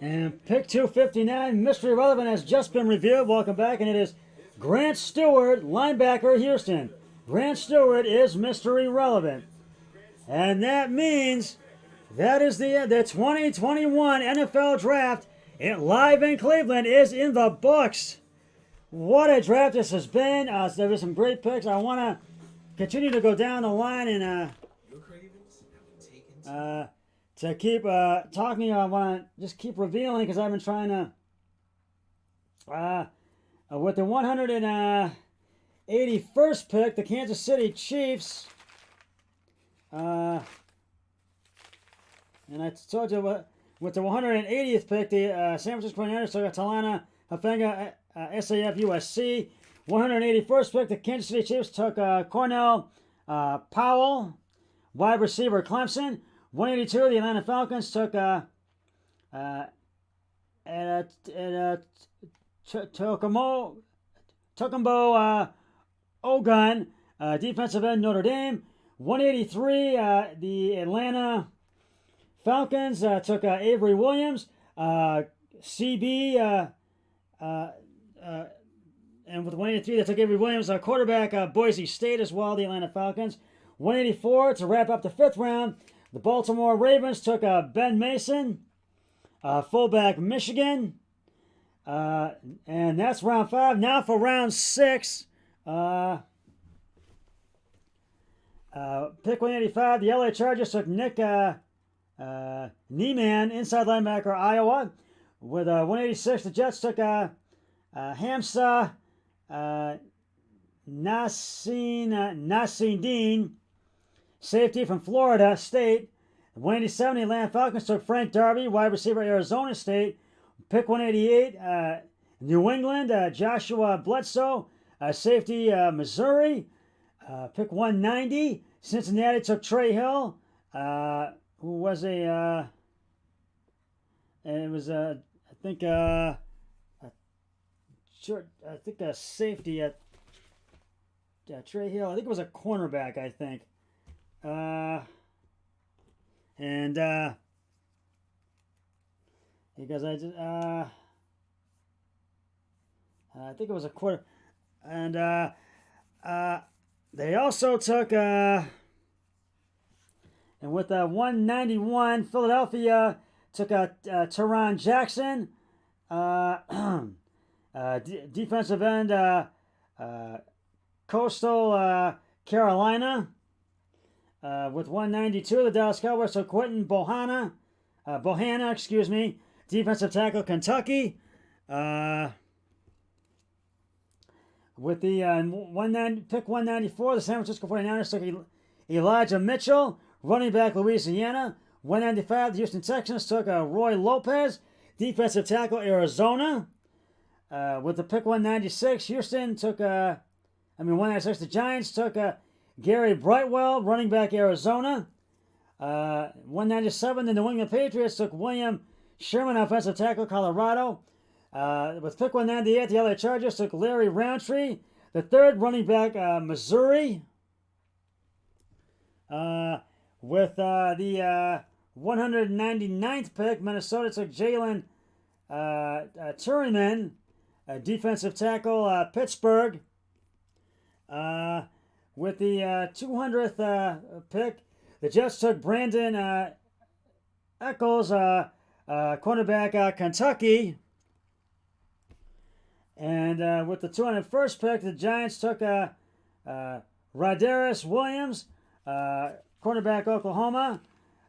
And pick 259, Mystery Relevant, has just been revealed. Welcome back, and it is Grant Stewart, linebacker, Houston. Grant Stewart is Mystery Relevant. And that means that is the 2021 NFL Draft live in Cleveland is in the books. What a draft this has been. There were some great picks. I want to continue to go down the line and to keep talking. I want to just keep revealing because I've been trying to with the 181st pick, the Kansas City Chiefs. And I told you with the 180th pick, the San Francisco 49ers took Talana Hafenga, SAF USC. 181st pick, the Kansas City Chiefs took Cornell Powell, wide receiver, Clemson. 182, the Atlanta Falcons took Tokumbo Ogun, defensive end, Notre Dame. 183, the Atlanta Falcons took Avery Williams, CB, and with 183, they took Avery Williams, quarterback, Boise State as well, the Atlanta Falcons. 184, to wrap up the fifth round, the Baltimore Ravens took Ben Mason, fullback, Michigan. And that's round 5. Now for round 6. Pick 185, the LA Chargers took Nick Niemann, inside linebacker, Iowa. With 186, the Jets took Hamza Nassim safety from Florida State. 187, the Atlanta Falcons took Frank Darby, wide receiver, Arizona State. Pick 188, New England, Joshua Bledsoe, safety, Missouri. Pick 190, Cincinnati took Trey Hill, who was a safety at Trey Hill. I think it was a cornerback. I think, because I think it was a quarter, and they also took and with 191, Philadelphia took Teron Jackson, defensive end, Coastal Carolina. With 192, the Dallas Cowboys took Quentin Bohanna, defensive tackle, Kentucky. With the pick 194, the San Francisco 49ers took Elijah Mitchell, running back, Louisiana. 195, the Houston Texans took Roy Lopez, defensive tackle, Arizona. With the pick 196, Houston took 196, the Giants took Gary Brightwell, running back, Arizona. 197, the New England Patriots took William Sherman, offensive tackle, Colorado. With pick 198, the LA Chargers took Larry Roundtree, the third, running back, Missouri. With the 199th pick, Minnesota took Jalen Turriman, defensive tackle, Pittsburgh. With the 200th pick, the Jets took Brandon Eccles, cornerback, Kentucky. And with the 201st pick, the Giants took Rodarius Williams, cornerback, Oklahoma.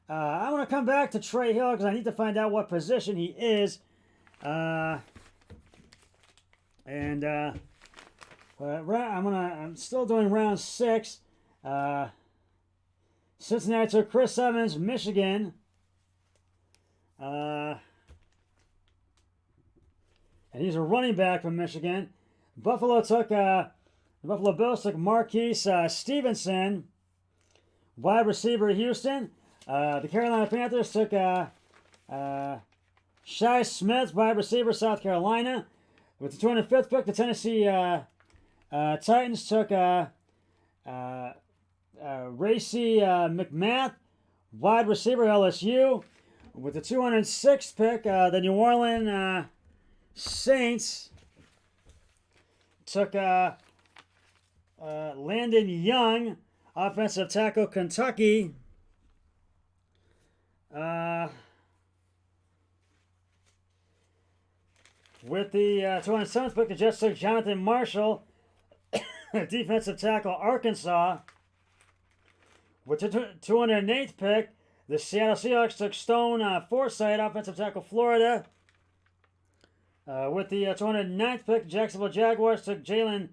I want to come back to Trey Hill because I need to find out what position he is. I'm still doing round 6. Cincinnati took Chris Evans, Michigan. And he's a running back from Michigan. Buffalo took the Buffalo Bills took Marquise Stevenson, wide receiver, Houston. The Carolina Panthers took Shi Smith, wide receiver, South Carolina. With the 205th pick, the Tennessee Titans took Racy McMath, wide receiver, LSU. With the 206th pick, the New Orleans Saints took Landon Young, offensive tackle, Kentucky. With the 207th pick, the Jets took Jonathan Marshall, defensive tackle, Arkansas. With the 208th pick, the Seattle Seahawks took Stone Forsythe, offensive tackle, Florida. With the 209th pick, Jacksonville Jaguars took Jalen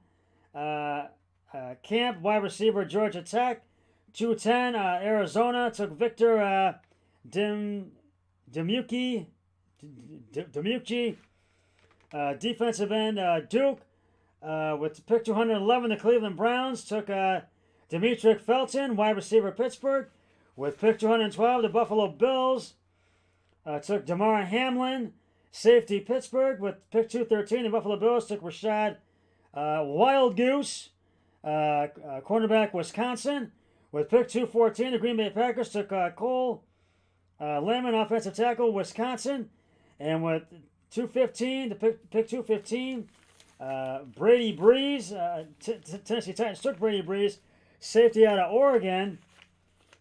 Camp, wide receiver, Georgia Tech. 210, Arizona took Victor Demucci, defensive end, Duke. With pick 211, the Cleveland Browns took Demetric Felton, wide receiver, Pittsburgh. With pick 212, the Buffalo Bills took Damar Hamlin, safety, Pittsburgh. With pick 213, the Buffalo Bills took Rashad Wild Goose, cornerback, Wisconsin. With pick 214, the Green Bay Packers took Cole Lemon, offensive tackle, Wisconsin. And with 215, the pick 215, Brady Breeze, Tennessee Titans took Brady Breeze, safety out of Oregon.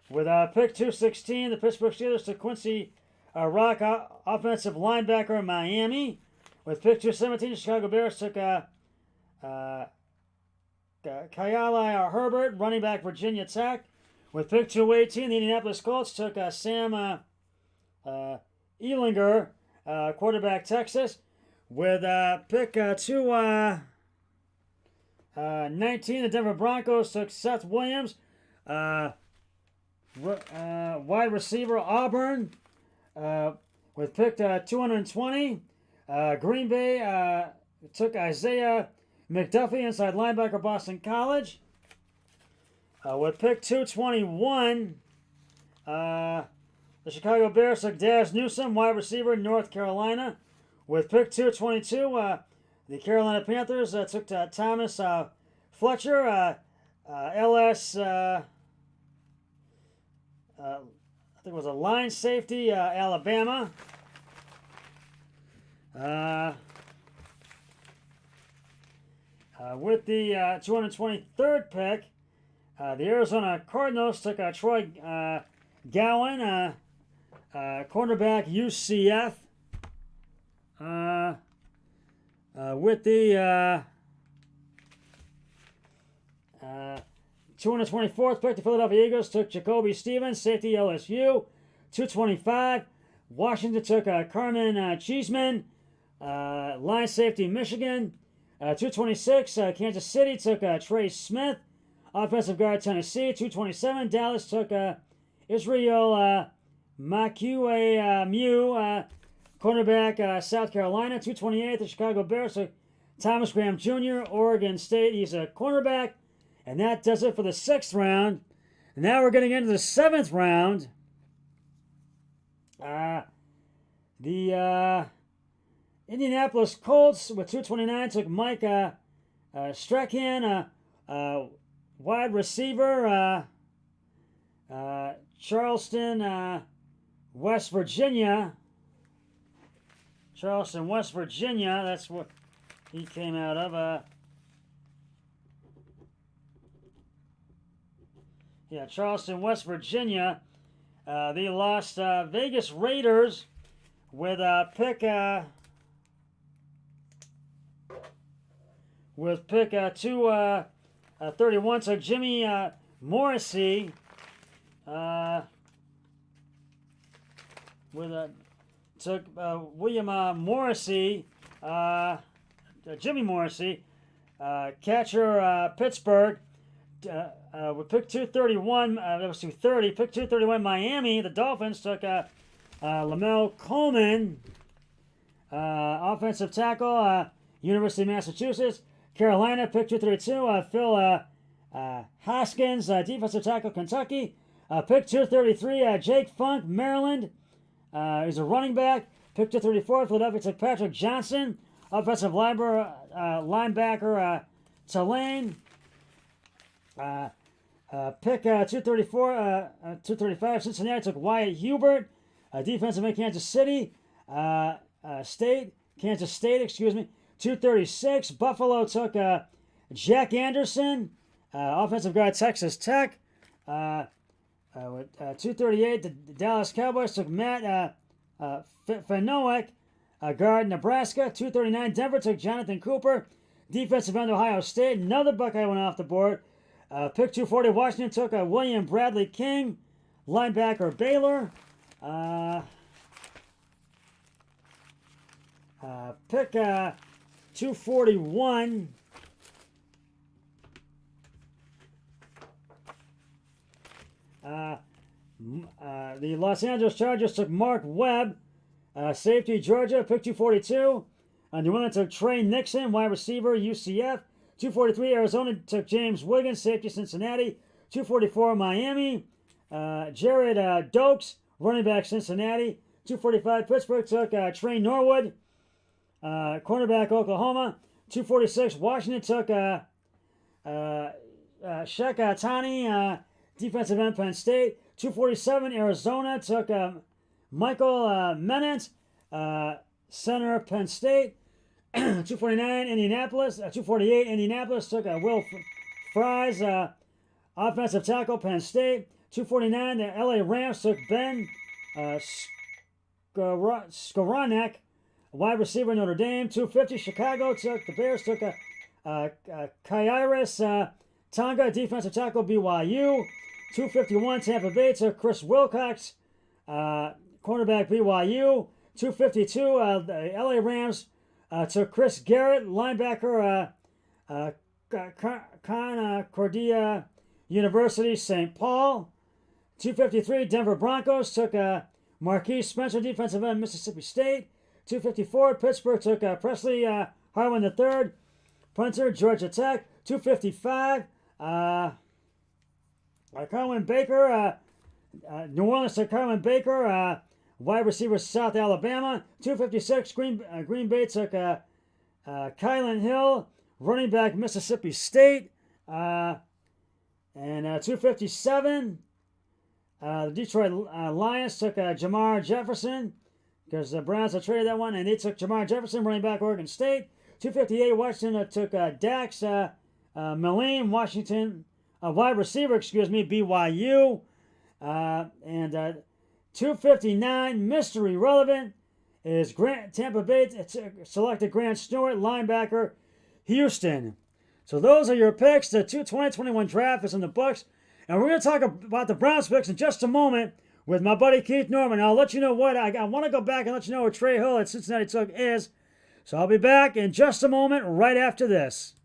With pick 216, the Pittsburgh Steelers took Quincy Rock, offensive linebacker, Miami. With pick 217, the Chicago Bears took Kayala Herbert, running back, Virginia Tech. With pick 218, the Indianapolis Colts took Sam Ehlinger, quarterback, Texas. With pick 219, the Denver Broncos took Seth Williams, wide receiver, Auburn. With pick 220, Green Bay took Isaiah McDuffie, inside linebacker, Boston College. With pick 221, the Chicago Bears took Daz Newsome, wide receiver, North Carolina. With pick 222, the Carolina Panthers took Thomas Fletcher, LS, I think it was a line safety, Alabama. With the 223rd pick, the Arizona Cardinals took Troy Gowan, cornerback, UCF. With the 224th pick, the Philadelphia Eagles took Jacoby Stevens, safety, LSU. 225, Washington took Carmen Cheeseman, line safety, Michigan. 226, Kansas City took Trey Smith, offensive guard, Tennessee. 227, Dallas took Israel Mew, cornerback, South Carolina. 228, the Chicago Bears took Thomas Graham Jr., Oregon State. He's a cornerback. And that does it for the 6th round. And now we're getting into the 7th round. The Indianapolis Colts with 229 took Mike Strahan, wide receiver, Charleston, West Virginia. Charleston, West Virginia. That's what he came out of. Charleston, West Virginia. They lost Vegas Raiders with pick 231. So Jimmy Morrissey took William Morrissey, Jimmy Morrissey, catcher, Pittsburgh. With pick 231, that was 230. Pick 231, Miami. The Dolphins took Lamel Coleman, offensive tackle, University of Massachusetts. Carolina, pick 232, Phil Haskins, defensive tackle, Kentucky. Pick 233, Jake Funk, Maryland. He's a running back. Pick 234, Philadelphia took Patrick Johnson, offensive linebacker, Tulane. Pick 234, 235, Cincinnati took Wyatt Hubert, Defensive end, Kansas State, Kansas State, excuse me. 236. Buffalo took Jack Anderson, offensive guard, Texas Tech. 238. The Dallas Cowboys took Matt Fanowick, guard, Nebraska. 239. Denver took Jonathan Cooper, defensive end, Ohio State. Another Buckeye went off the board. Pick 240. Washington took William Bradley King, linebacker, Baylor. Pick 241. The Los Angeles Chargers took Mark Webb, safety, Georgia. Pick 242. New England took Trey Nixon, wide receiver, UCF. 243. Arizona took James Wiggins, safety, Cincinnati. 244. Miami. Jared Dokes, running back, Cincinnati. 245. Pittsburgh took Trey Norwood, cornerback, Oklahoma. 246. Washington took Shaq Tani, defensive end, Penn State. 247. Arizona took Michael Menant, center, Penn State. 249. Indianapolis. 248. Indianapolis took Will Fries, offensive tackle, Penn State. 249. The LA Rams took Ben Skowronek, wide receiver, Notre Dame. 250. Chicago took the Bears took Kairos Tonga, defensive tackle, BYU. 251. Tampa Bay took Chris Wilcox, cornerback, BYU. 252. The LA Rams took Chris Garrett, linebacker, Concordia University, St. Paul. 253. Denver Broncos took Marquise Spencer, defensive end, Mississippi State. 254. Pittsburgh took Presley Harwin III, punter, Georgia Tech. 255. Carwin Baker, New Orleans took Carwin Baker, wide receiver, South Alabama. 256. Green Bay took Kylan Hill, running back, Mississippi State. And 257. The Detroit Lions took Jamar Jefferson, because the Browns had traded that one, and they took Jamar Jefferson, running back, Oregon State. 258. Washington took Dax Milne, Washington, wide receiver, BYU. And 259. Mystery relevant is Tampa Bay selected Grant Stewart, linebacker, Houston. So those are your picks. The 2021 draft is in the books. And we're going to talk about the Browns picks in just a moment with my buddy Keith Norman. I'll let you know what I want to go back and let you know what Trey Hill at Cincinnati took is. So I'll be back in just a moment right after this.